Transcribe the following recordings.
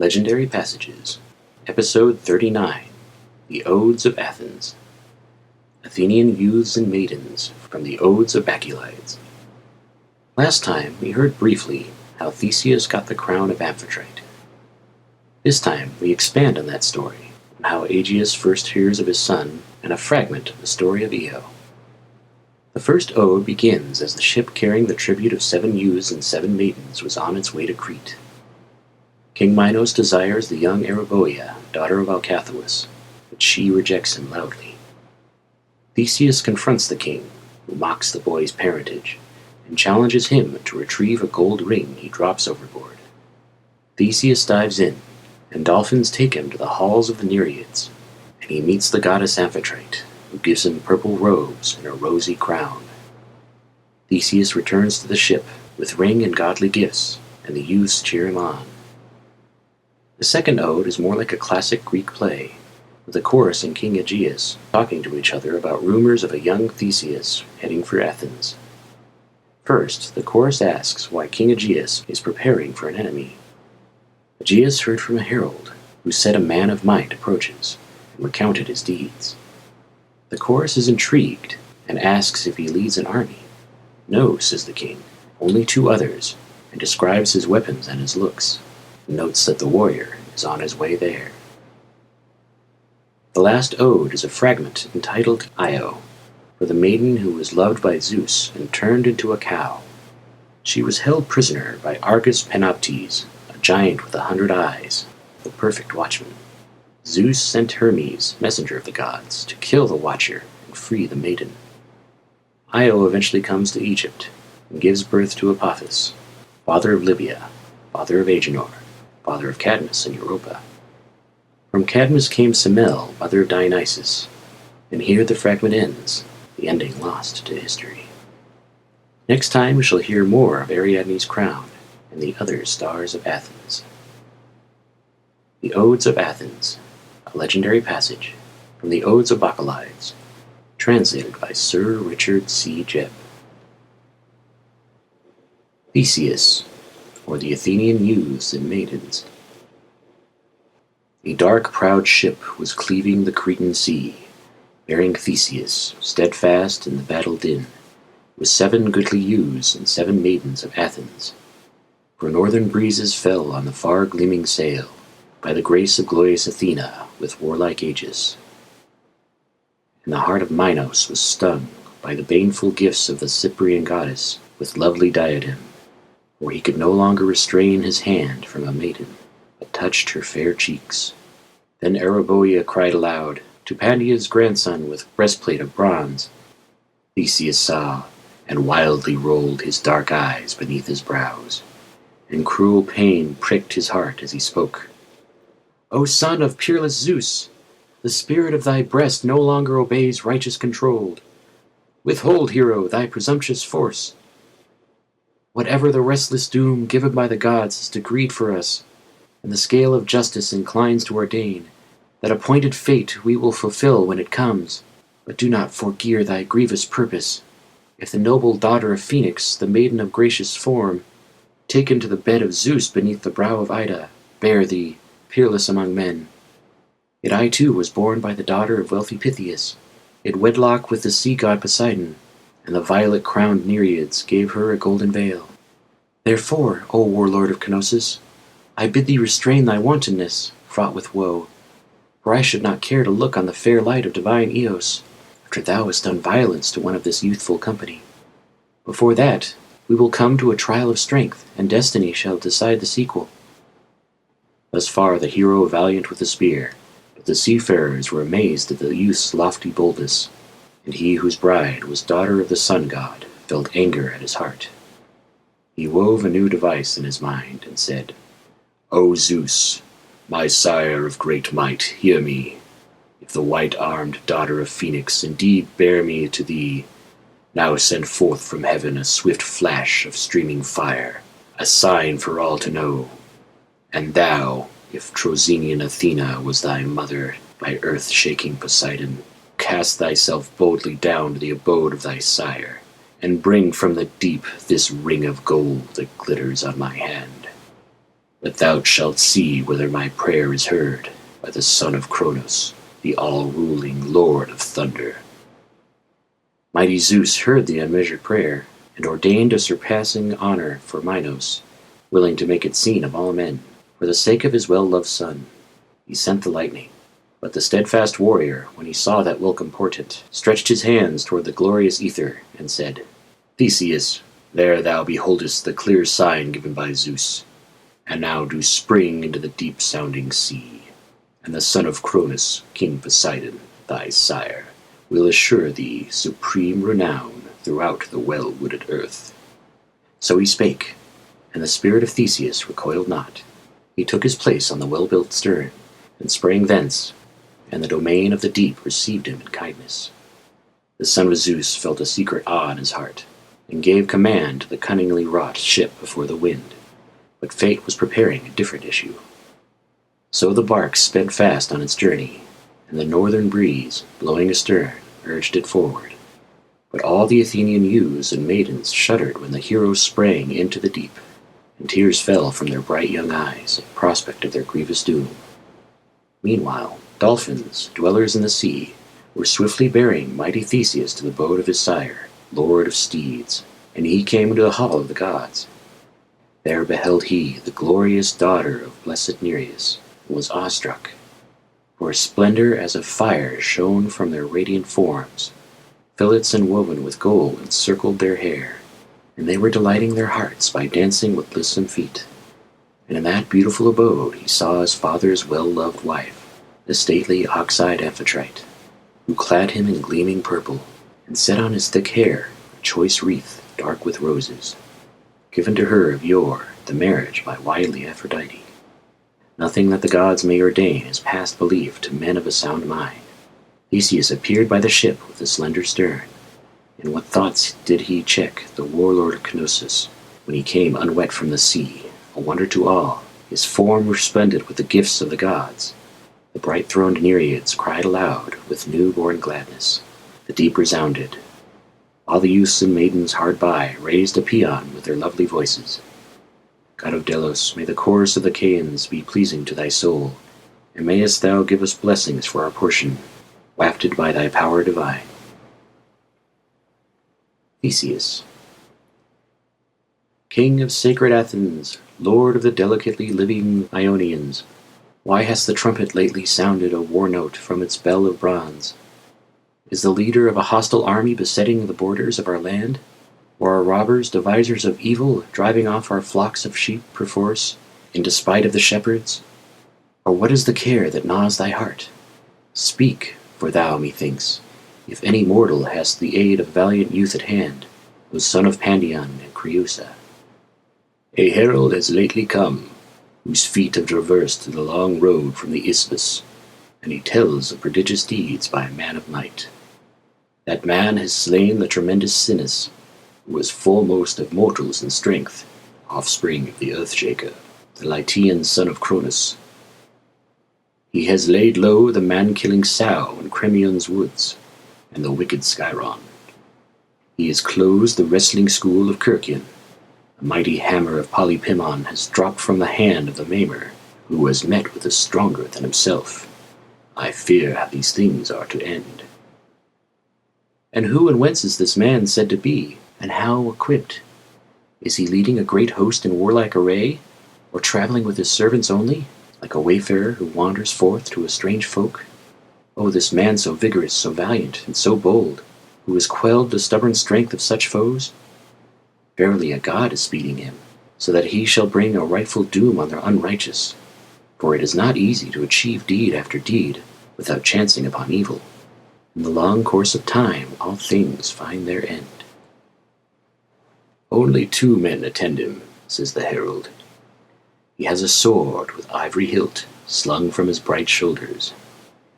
Legendary Passages, Episode 39, The Odes of Athens. Athenian Youths and Maidens from the Odes of Bacchylides. Last time we heard briefly how Theseus got the Crown of Amphitrite. This time we expand on that story, and how Aegeus first hears of his son, and a fragment of the story of Io. The first ode begins as the ship carrying the tribute of 7 youths and 7 maidens was on its way to Crete. King Minos desires the young Eriboea, daughter of Alcathous, but she rejects him loudly. Theseus confronts the king, who mocks the boy's parentage, and challenges him to retrieve a gold ring he drops overboard. Theseus dives in, and dolphins take him to the halls of the Nerieds, and he meets the goddess Amphitrite, who gives him purple robes and a rosy crown. Theseus returns to the ship with ring and godly gifts, and the youths cheer him on. The second ode is more like a classic Greek play, with the chorus and King Aegeus talking to each other about rumors of a young Theseus heading for Athens. First, the chorus asks why King Aegeus is preparing for an enemy. Aegeus heard from a herald, who said a man of might approaches, and recounted his deeds. The chorus is intrigued, and asks if he leads an army. No, says the king, only 2 others, and describes his weapons and his looks. Notes that the warrior is on his way there. The last ode is a fragment entitled Io, for the maiden who was loved by Zeus and turned into a cow. She was held prisoner by Argus Panoptes, a giant with 100 eyes, the perfect watchman. Zeus sent Hermes, messenger of the gods, to kill the watcher and free the maiden. Io eventually comes to Egypt and gives birth to Alcathous, father of Libya, father of Agenor, father of Cadmus and Europa. From Cadmus came Semele, mother of Dionysus, and here the fragment ends, the ending lost to history. Next time we shall hear more of Ariadne's crown and the other stars of Athens. The Odes of Athens, a legendary passage from the Odes of Bacchylides, translated by Sir Richard C. Jebb. Theseus, or the Athenian Youths and Maidens. A dark, proud ship was cleaving the Cretan sea, bearing Theseus, steadfast in the battle din, with 7 goodly youths and 7 maidens of Athens. For northern breezes fell on the far gleaming sail, by the grace of glorious Athena with warlike Aegeus. And the heart of Minos was stung by the baneful gifts of the Cyprian goddess with lovely diadem, for he could no longer restrain his hand from a maiden, but touched her fair cheeks. Then Eriboea cried aloud to Pandya's grandson with breastplate of bronze. Theseus saw, and wildly rolled his dark eyes beneath his brows, and cruel pain pricked his heart as he spoke. O son of peerless Zeus, the spirit of thy breast no longer obeys righteous control. Withhold, hero, thy presumptuous force. Whatever the restless doom given by the gods is decreed for us, and the scale of justice inclines to ordain, that appointed fate we will fulfill when it comes. But do not foregear thy grievous purpose. If the noble daughter of Phoenix, the maiden of gracious form, taken to the bed of Zeus beneath the brow of Ida, bear thee, peerless among men. Yet I too was born by the daughter of wealthy Pythias, in wedlock with the sea god Poseidon, and the violet-crowned Nerieds gave her a golden veil. Therefore, O warlord of Knossos, I bid thee restrain thy wantonness, fraught with woe, for I should not care to look on the fair light of divine Eos, after thou hast done violence to one of this youthful company. Before that, we will come to a trial of strength, and destiny shall decide the sequel. Thus far the hero valiant with the spear, but the seafarers were amazed at the youth's lofty boldness, and he whose bride was daughter of the sun god felt anger at his heart. He wove a new device in his mind, and said, O Zeus, my sire of great might, hear me. If the white-armed daughter of Phoenix indeed bear me to thee, now send forth from heaven a swift flash of streaming fire, a sign for all to know. And thou, if Trozenian Athena was thy mother, by earth-shaking Poseidon, cast thyself boldly down to the abode of thy sire, and bring from the deep this ring of gold that glitters on my hand. But thou shalt see whether my prayer is heard by the son of Cronos, the all-ruling lord of thunder." Mighty Zeus heard the unmeasured prayer, and ordained a surpassing honor for Minos, willing to make it seen of all men. For the sake of his well-loved son, he sent the lightning. But the steadfast warrior, when he saw that welcome portent, stretched his hands toward the glorious ether, and said, "Theseus, there thou beholdest the clear sign given by Zeus, and now do spring into the deep-sounding sea, and the son of Cronos, King Poseidon, thy sire, will assure thee supreme renown throughout the well-wooded earth." So he spake, and the spirit of Theseus recoiled not. He took his place on the well-built stern, and sprang thence, and the domain of the deep received him in kindness. The son of Zeus felt a secret awe in his heart, and gave command to the cunningly wrought ship before the wind. But fate was preparing a different issue. So the bark sped fast on its journey, and the northern breeze, blowing astern, urged it forward. But all the Athenian youths and maidens shuddered when the hero sprang into the deep, and tears fell from their bright young eyes at prospect of their grievous doom. Meanwhile, dolphins, dwellers in the sea, were swiftly bearing mighty Theseus to the boat of his sire, lord of steeds, and he came into the hall of the gods. There beheld he the glorious daughter of blessed Nerieds, and was awestruck, for a splendor as of fire shone from their radiant forms. Fillets enwoven with gold encircled their hair, and they were delighting their hearts by dancing with lissom feet. And in that beautiful abode he saw his father's well-loved wife, the stately ox-eyed Amphitrite, who clad him in gleaming purple, and set on his thick hair a choice wreath dark with roses, given to her of yore, the marriage by wily Aphrodite. Nothing that the gods may ordain is past belief to men of a sound mind. Theseus appeared by the ship with a slender stern. In what thoughts did he check the warlord of Knossos when he came unwet from the sea, a wonder to all, his form resplendent with the gifts of the gods. The bright-throned Nerieds cried aloud with new-born gladness. The deep resounded. All the youths and maidens hard by raised a paean with their lovely voices. God of Delos, may the chorus of the Achaeans be pleasing to thy soul, and mayest thou give us blessings for our portion, wafted by thy power divine. Theseus. King of sacred Athens, lord of the delicately living Ionians, why hast the trumpet lately sounded a war-note from its bell of bronze? Is the leader of a hostile army besetting the borders of our land? Or are robbers, devisers of evil, driving off our flocks of sheep perforce, in despite of the shepherds? Or what is the care that gnaws thy heart? Speak, for thou, methinks, if any mortal hast the aid of valiant youth at hand, O son of Pandion and Creusa. A herald has lately come, whose feet have traversed the long road from the Isthmus, and he tells of prodigious deeds by a man of might. That man has slain the tremendous Sinis, who was foremost of mortals in strength, offspring of the Earth-shaker, the Lytian son of Cronos. He has laid low the man-killing sow in Cremion's woods, and the wicked Scyron. He has closed the wrestling school of Kirkion. A mighty hammer of Polypemon has dropped from the hand of the Maimer, who has met with a stronger than himself. I fear how these things are to end. And who and whence is this man said to be, and how equipped? Is he leading a great host in warlike array, or traveling with his servants only, like a wayfarer who wanders forth to a strange folk? Oh, this man so vigorous, so valiant, and so bold, who has quelled the stubborn strength of such foes? Verily a god is speeding him, so that he shall bring a rightful doom on the unrighteous. For it is not easy to achieve deed after deed without chancing upon evil. In the long course of time all things find their end. Only 2 men attend him, says the herald. He has a sword with ivory hilt slung from his bright shoulders.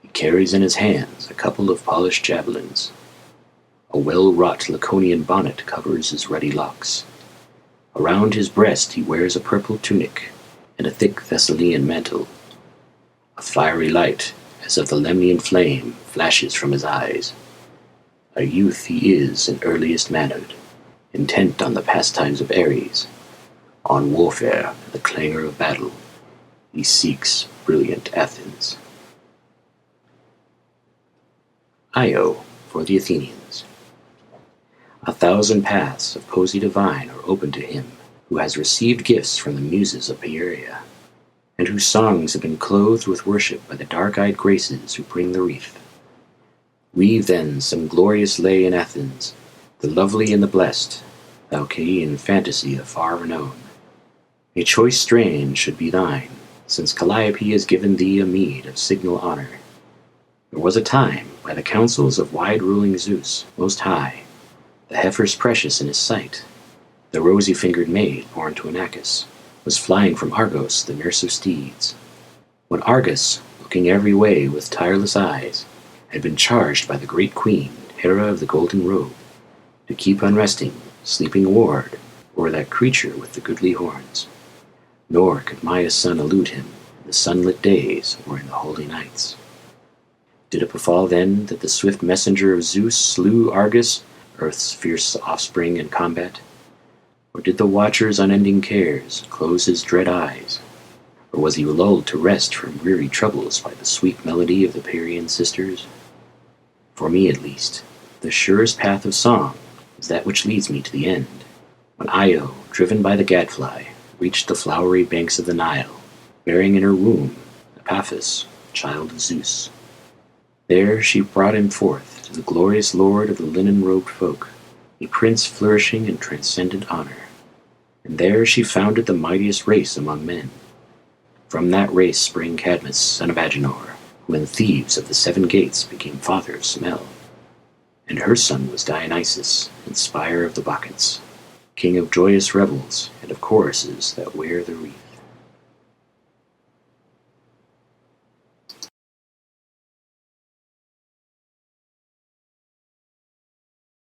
He carries in his hands a couple of polished javelins. A well-wrought Laconian bonnet covers his ruddy locks. Around his breast he wears a purple tunic and a thick Thessalian mantle. A fiery light, as of the Lemnian flame, flashes from his eyes. A youth he is in earliest manhood, intent on the pastimes of Ares. On warfare and the clangor of battle, he seeks brilliant Athens. Io for the Athenians. 1,000 paths of poesy divine are open to him who has received gifts from the muses of Pieria, and whose songs have been clothed with worship by the dark-eyed Graces who bring the wreath. Weave then some glorious lay in Athens, the lovely and the blessed, thou Chaean fantasy of far renown. A choice strain should be thine, since Calliope has given thee a meed of signal honor. There was a time, by the counsels of wide-ruling Zeus, most high, the heifers precious in his sight, the rosy-fingered maid born to Inachus, was flying from Argos, the nurse of steeds, when Argus, looking every way with tireless eyes, had been charged by the great queen, Hera of the golden robe, to keep unresting, sleeping ward o'er that creature with the goodly horns. Nor could Maia's son elude him in the sunlit days or in the holy nights. Did it befall then that the swift messenger of Zeus slew Argus, earth's fierce offspring in combat? Or did the watcher's unending cares close his dread eyes? Or was he lulled to rest from weary troubles by the sweet melody of the Parian sisters? For me, at least, the surest path of song is that which leads me to the end, when Io, driven by the gadfly, reached the flowery banks of the Nile, bearing in her womb Alcathous, child of Zeus. There she brought him forth to the glorious lord of the linen-robed folk, a prince flourishing in transcendent honor. And there she founded the mightiest race among men. From that race sprang Cadmus, son of Agenor, who in Thebes of the 7 gates became father of Semele. And her son was Dionysus, inspirer of the Bacchantes, king of joyous revels and of choruses that wear the wreath.